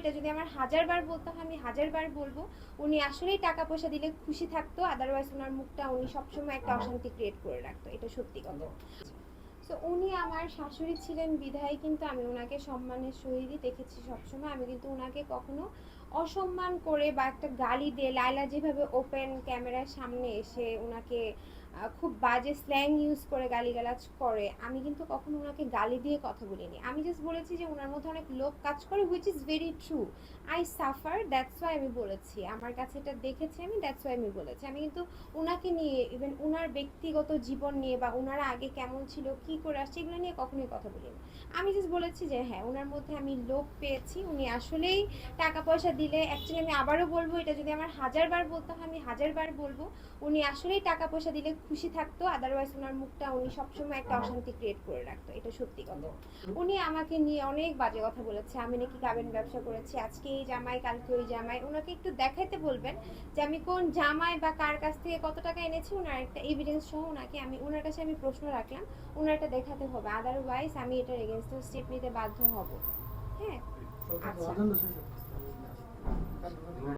এটা যদি আমার 1000 বার বলতে হয় আমি 1000 বার বলবো। উনি আসলেই টাকা পয়সা দিলে খুশি থাকতো, আদারওয়াইজ ওনার মুখটা উনি সবসময় একটা অশান্তি ক্রিয়েট করে রাখতো, এটা সত্যি কথা। তো উনি আমার শাশুড়ি ছিলেন বিধায় কিন্তু আমি ওনাকে সম্মানের সহিতই দেখেছি সবসময়। আমি কিন্তু ওনাকে কখনো অসম্মান করে বা একটা গালি দিয়ে, লায়লা যেভাবে ওপেন ক্যামেরার সামনে এসে ওনাকে খুব বাজে স্ল্যাং ইউজ করে গালিগালাজ করে, আমি কিন্তু কখনো ওনাকে গালি দিয়ে কথা বলিনি। আমি জাস্ট বলেছি যে ওনার মধ্যে অনেক লোভ কাজ করে, which is very true. I suffer, that's why আমি বলেছি, আমার কাছে এটা দেখেছি আমি, দ্যাটস ওয়াই আমি বলেছি। আমি কিন্তু ওনাকে নিয়ে, ইভেন ওনার ব্যক্তিগত জীবন নিয়ে বা ওনারা আগে কেমন ছিল, কি করে আসছে, এগুলো নিয়ে কখনোই কথা বলিনি। আমি জাস্ট বলেছি যে হ্যাঁ, ওনার মধ্যে আমি লোভ পেয়েছি, উনি আসলেই টাকা পয়সা দিলে, অ্যাকচুয়ালি আমি আবারও বলবো, এটা যদি আমার 1000 বার বলতে হয় আমি 1000 বার বলবো, উনি আসলেই টাকা পয়সা দিলে খুশি থাকতো, আদারওয়াইজ ওনার মুখটা উনি সবসময় একটা অশান্তি ক্রিয়েট করে রাখতো, এটা সত্যি কথা। উনি আমাকে নিয়ে অনেক বাজে কথা বলেছে, আমি নাকি কাবিন ব্যবসা করেছি, আজকে এই জামাই কালকে ওই জামাই। ওনাকে একটু দেখাইতে বলবেন যে আমি কোন জামাই বা কার কাছ থেকে কত টাকা এনেছি, ওনার একটা এভিডেন্স সহ ওনাকে, আমি ওনার কাছে আমি প্রশ্ন রাখলাম, ওনার এটা দেখাতে হবে, আদারওয়াইজ আমি এটার এগেনস্টে স্টেপ নিতে বাধ্য হব। হ্যাঁ, আচ্ছা।